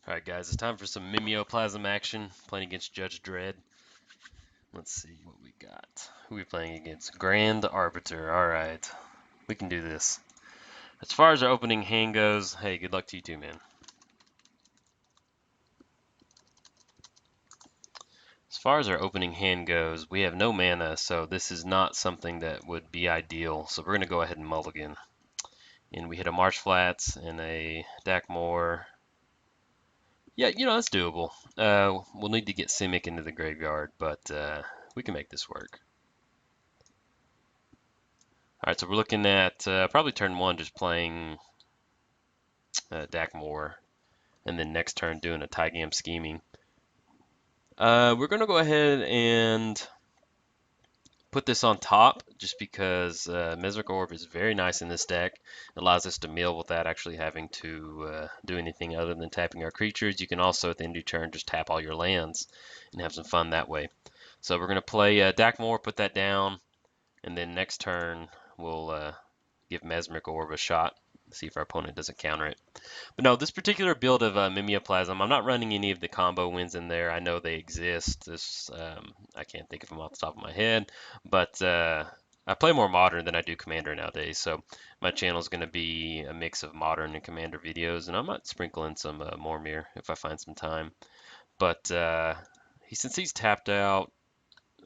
Alright guys, it's time for some Mimeoplasm action, playing against Judge Dredd. Let's see what we got. Who are we playing against? Grand Arbiter. Alright, we can do this. As far as our opening hand goes, hey, good luck to you too, man. As far as our opening hand goes, we have no mana, so this is not something that would be ideal. So we're going to go ahead and mulligan. And we hit a Marsh Flats and a Dakmor. Yeah, that's doable. We'll need to get Simic into the graveyard, but we can make this work. Alright, so we're looking at probably turn one just playing Dakmor, and then next turn doing a Tygam scheming. We're going to go ahead and put this on top just because Mesmeric Orb is very nice in this deck. It allows us to mill without actually having to do anything other than tapping our creatures. You can also, at the end of your turn, just tap all your lands and have some fun that way. So we're going to play Dakmor, put that down, and then next turn we'll give Mesmeric Orb a shot, see if our opponent doesn't counter it. But no, this particular build of Mimeoplasm, I'm not running any of the combo wins in there. I know they exist. I can't think of them off the top of my head, but I play more Modern than I do Commander nowadays, so my channel is going to be a mix of Modern and Commander videos, and I might sprinkle in some Mormir if I find some time. But since he's tapped out,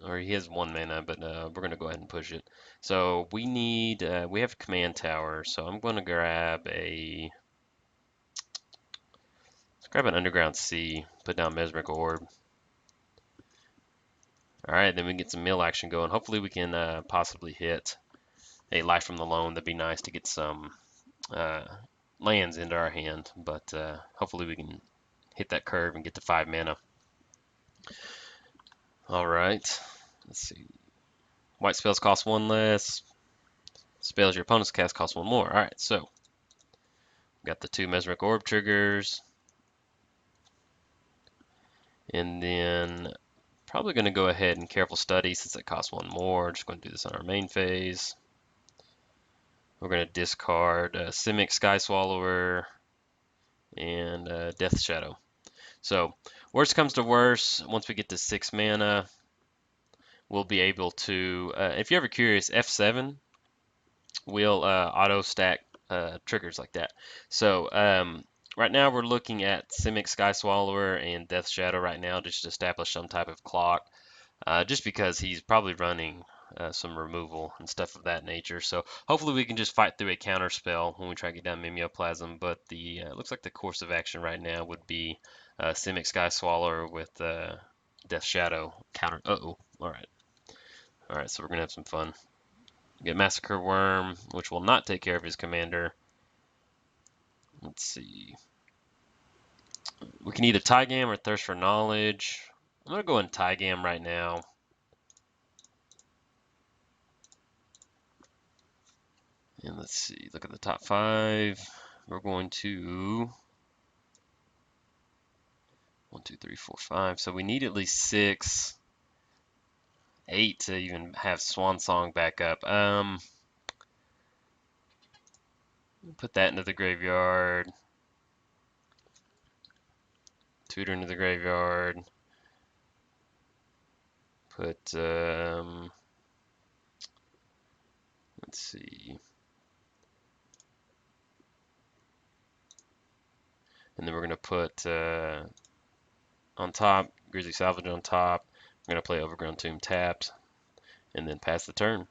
or he has one mana, but we're going to go ahead and push it. So we have Command Tower, so I'm going to grab an Underground Sea, put down Mesmeric Orb. Alright, then we can get some mill action going. Hopefully we can possibly hit a Life from the Loam. That'd be nice to get some lands into our hand, but hopefully we can hit that curve and get to 5 mana. Alright, let's see. White spells cost 1 less. Spells your opponent's cast cost 1 more. Alright, so got the 2 Mesmeric Orb triggers. And then probably going to go ahead and Careful Study since it costs 1 more. Just going to do this on our main phase. We're going to discard Simic, Sky Swallower, and Death Shadow. So worst comes to worst, once we get to 6 mana, we'll be able to, if you're ever curious, F7 will auto stack triggers like that. So right now we're looking at Simic, Sky Swallower, and Death Shadow right now just to establish some type of clock. Just because he's probably running some removal and stuff of that nature. So hopefully we can just fight through a counter spell when we try to get down Mimeoplasm. But the looks like the course of action right now would be Simic Sky Swallower with Death Shadow counter. Uh-oh. All right. All right, so we're going to have some fun. Get Massacre Worm, which will not take care of his commander. Let's see. We can either Tygam or Thirst for Knowledge. I'm going to go in Tygam right now. And let's see, look at the top 5. We're going to 1, 2, 3, 4, 5. So we need at least 6, 8 to even have Swan Song back up. Put that into the graveyard. Tutor into the graveyard. Put, let's see. And then we're going to put on top, Grizzly Salvage on top. We're going to play Overgrown Tomb tapped, and then pass the turn.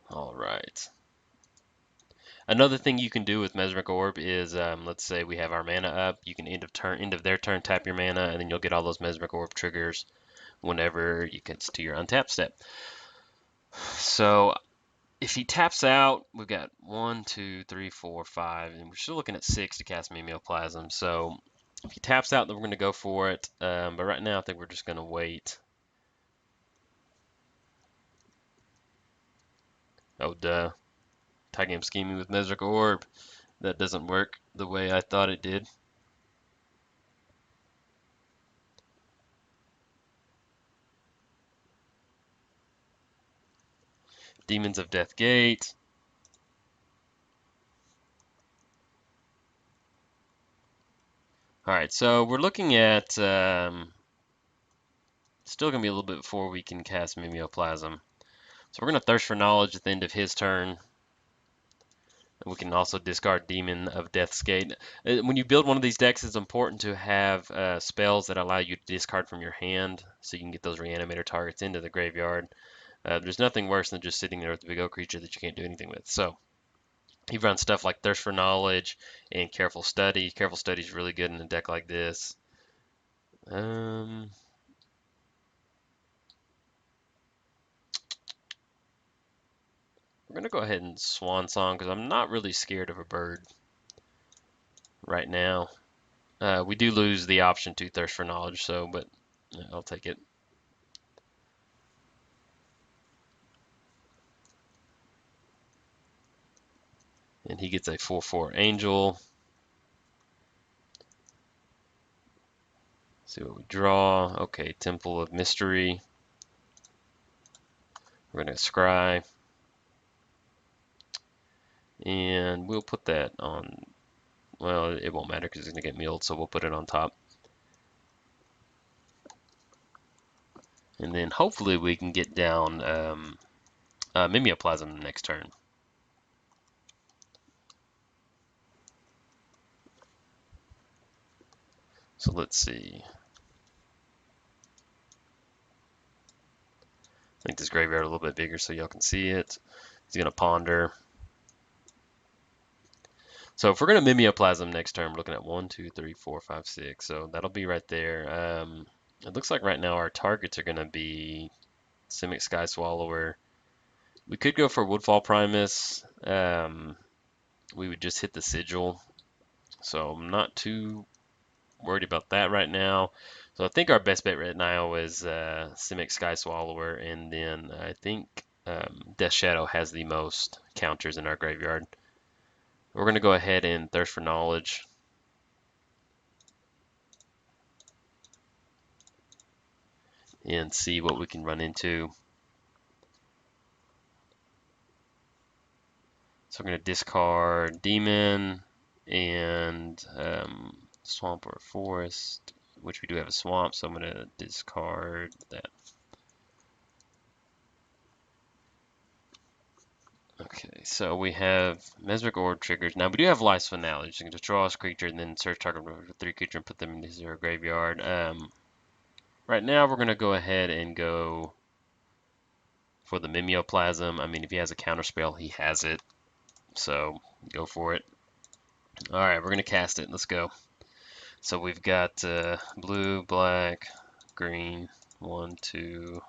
All right. Another thing you can do with Mesmeric Orb is, let's say we have our mana up, you can end of their turn, tap your mana, and then you'll get all those Mesmeric Orb triggers whenever you get to your untap step. So if he taps out, we've got 1, 2, 3, 4, 5, and we're still looking at 6 to cast Mimeoplasm. So if he taps out, then we're going to go for it. But right now, I think we're just going to wait. Oh, duh. Tygam scheming with Mesmeric Orb. That doesn't work the way I thought it did. Demons of Death Gate. All right, so we're looking at still gonna be a little bit before we can cast Mimeoplasm. So we're gonna Thirst for Knowledge at the end of his turn. We can also discard Demon of Death's Gate. When you build one of these decks, it's important to have spells that allow you to discard from your hand, so you can get those Reanimator targets into the graveyard. There's nothing worse than just sitting there with a big old creature that you can't do anything with. So he runs stuff like Thirst for Knowledge and Careful Study. Careful Study is really good in a deck like this. We're gonna go ahead and Swan Song because I'm not really scared of a bird right now. We do lose the option to Thirst for Knowledge, so but I'll take it. And he gets a 4/4 Angel. See what we draw. Okay, Temple of Mystery. We're gonna scry. And we'll put that on, well, it won't matter because it's gonna get milled, so we'll put it on top. And then hopefully we can get down Mimeoplasm next turn. So let's see. Make this graveyard a little bit bigger so y'all can see it. He's gonna ponder. So if we're gonna Mimeoplasm next turn, we're looking at 1, 2, 3, 4, 5, 6. So that'll be right there. It looks like right now our targets are gonna be Simic Sky Swallower. We could go for Woodfall Primus. We would just hit the Sigil. So I'm not too worried about that right now. So I think our best bet right now is Simic Sky Swallower, and then I think Death Shadow has the most counters in our graveyard. We're going to go ahead and Thirst for Knowledge. And see what we can run into. So we're going to discard Demon and Swamp or Forest, which we do have a Swamp, so I'm going to discard that. Okay, so we have Mesmeric Orb triggers. Now we do have Life's Finale. So you can just draw a creature and then search target for 3 creature and put them into your graveyard. Right now we're going to go ahead and go for the Mimeoplasm. I mean, if he has a counterspell, he has it. So go for it. All right, we're going to cast it. Let's go. So we've got blue, black, green. 1, 2,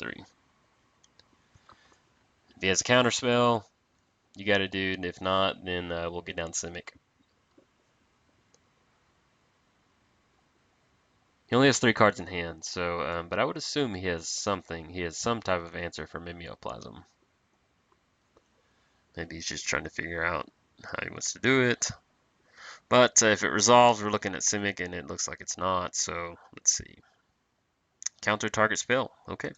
3. If he has a counterspell, you got to do. And if not, then we'll get down Simic. He only has 3 cards in hand, so but I would assume he has something. He has some type of answer for Mimeoplasm. Maybe he's just trying to figure out how he wants to do it. But if it resolves, we're looking at Simic, and it looks like it's not. So let's see. Counter target spell. Okay.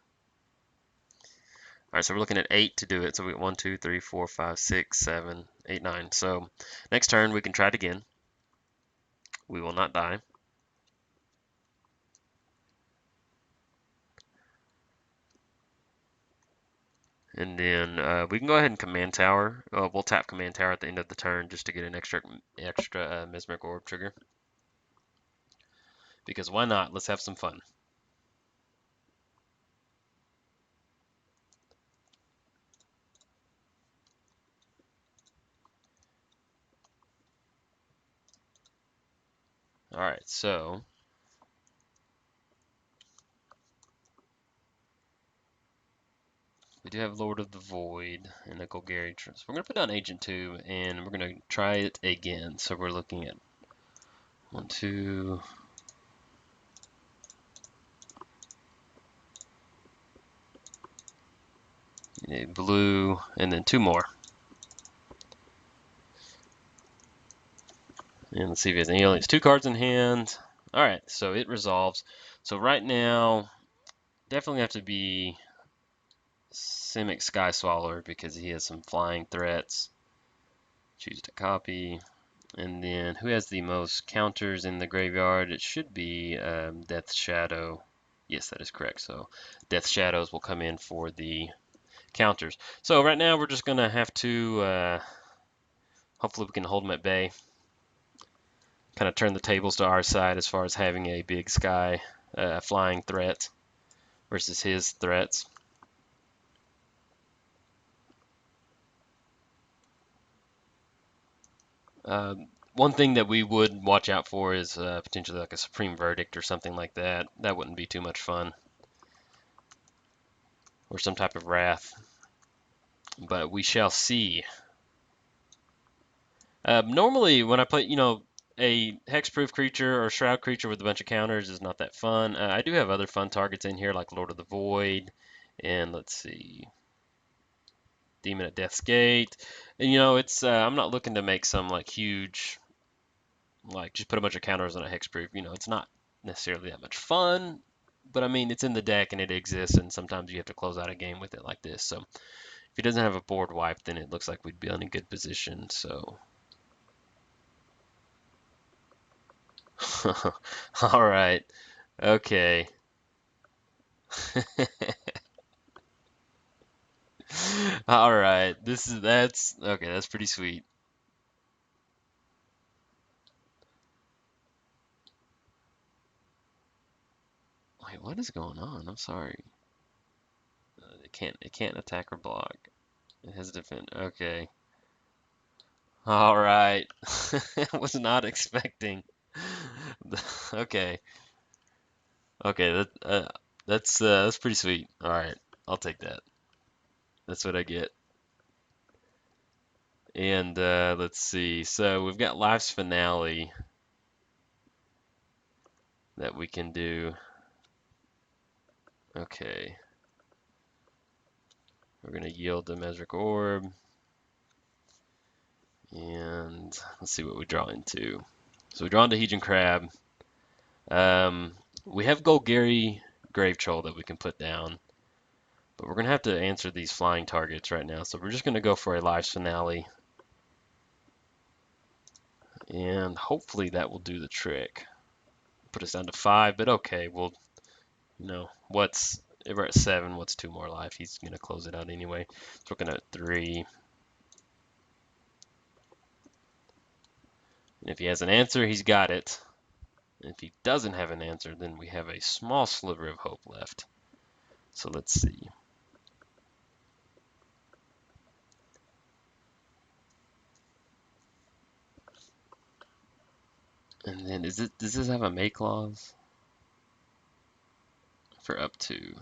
All right, so we're looking at 8 to do it. So we got 1, 2, 3, 4, 5, 6, 7, 8, 9. So next turn we can try it again. We will not die. And then we can go ahead and Command Tower. We'll tap Command Tower at the end of the turn just to get an extra Mesmeric Orb trigger. Because why not? Let's have some fun. All right, so we do have Lord of the Void and a Golgari. So we're going to put down Agent 2, and we're going to try it again. So we're looking at 1, 2. A blue, and then 2 more. And let's see if he has any. He only has 2 cards in hand. All right, so it resolves. So right now, definitely have to be Simic Sky Swallower because he has some flying threats. Choose to copy. And then who has the most counters in the graveyard? It should be Death Shadow. Yes, that is correct. So Death Shadows will come in for the counters. So right now we're just gonna have to hopefully we can hold them at bay. Kind of turn the tables to our side as far as having a big sky flying threat versus his threats. One thing that we would watch out for is potentially like a Supreme Verdict or something like that. That wouldn't be too much fun. Or some type of Wrath. But we shall see. Normally, when I play, a hexproof creature or shroud creature with a bunch of counters is not that fun. I do have other fun targets in here like Lord of the Void, and let's see, Demon at Death's Gate. And it's I'm not looking to make some like huge, like just put a bunch of counters on a hexproof. It's not necessarily that much fun, but I mean it's in the deck and it exists, and sometimes you have to close out a game with it like this. So if he doesn't have a board wipe, then it looks like we'd be in a good position. So. All right. Okay. All right. That's okay, that's pretty sweet. Wait, what is going on? I'm sorry. It can't attack or block. It has defend. Okay. All right. Was not expecting. Okay. Okay, that's pretty sweet. All right. I'll take that. That's what I get. And let's see. So we've got Life's Finale that we can do. Okay. We're going to yield the Mesric Orb. And let's see what we draw into. So we draw into Heejin Crab. We have Golgari Grave Troll that we can put down. But we're going to have to answer these flying targets right now. So we're just going to go for a Life's Finale. And hopefully that will do the trick. Put us down to 5, but okay, we'll, if we're at 7, what's 2 more life? He's going to close it out anyway. So we're looking at 3. And if he has an answer, he's got it. And if he doesn't have an answer, then we have a small sliver of hope left. So let's see. And then does this have a make clause? For up to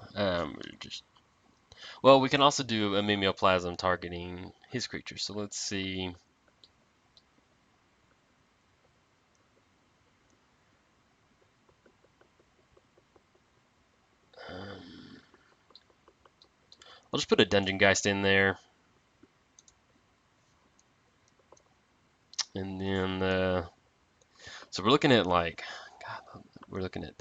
well, we can also do a Mimeoplasm targeting his creature. So let's see. I'll just put a Dungeon Geist in there. And then, so we're looking at like, God, we're looking at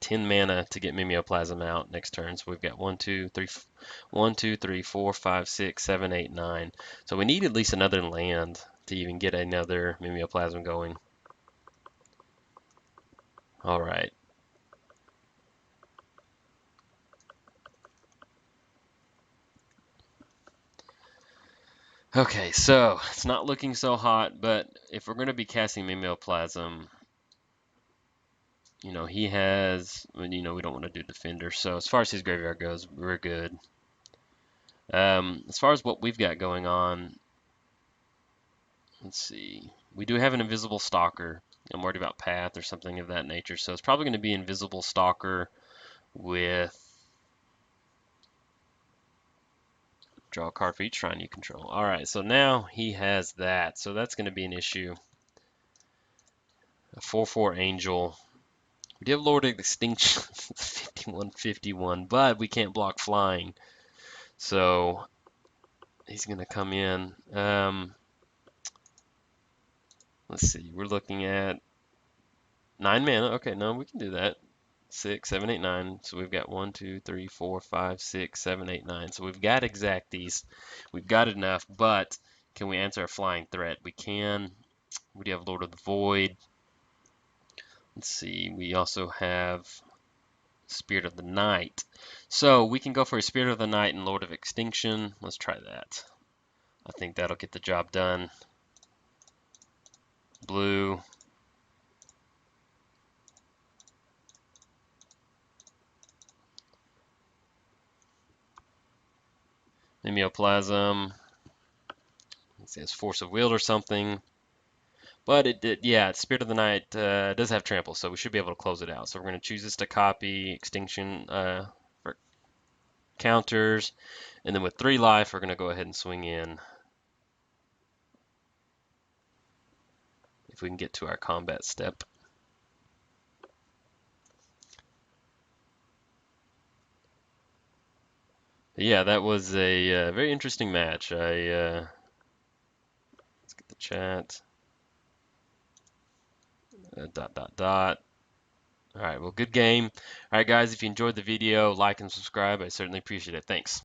10 mana to get Mimeoplasm out next turn. So we've got 1, 2, 3, 4, 5, 6, 7, 8, 9. So we need at least another land to even get another Mimeoplasm going. All right. Okay, so it's not looking so hot, but if we're going to be casting Mimeoplasm, he has, we don't want to do Defender. So as far as his graveyard goes, we're good. As far as what we've got going on, let's see. We do have an Invisible Stalker. I'm worried about Path or something of that nature. So it's probably going to be Invisible Stalker with draw a card for each shrine you control. All right, so now he has that. So that's going to be an issue. A 4/4 Angel. We do have Lord of Extinction, 51/51, but we can't block flying. So he's going to come in. Let's see, we're looking at 9 mana. Okay, no, we can do that. 6, 7, 8, 9. So we've got 1, 2, 3, 4, 5, 6, 7, 8, 9. So we've got exacties. We've got enough, but Can we answer a flying threat? We can. We do have Lord of the Void. Let's see. We also have Spirit of the Night. So we can go for a Spirit of the Night and Lord of Extinction. Let's try that. I think that'll get the job done. Blue. Mimeoplasm. It says Force of Will or something. But it did, yeah, Spirit of the Night does have trample, so we should be able to close it out. So we're going to choose this to copy, extinction for counters, and then with 3 life, we're going to go ahead and swing in. If we can get to our combat step. But yeah, that was a very interesting match. Let's get the chat. Dot dot dot. All right, well, good game. All right, guys, if you enjoyed the video, like and subscribe. I certainly appreciate it. Thanks.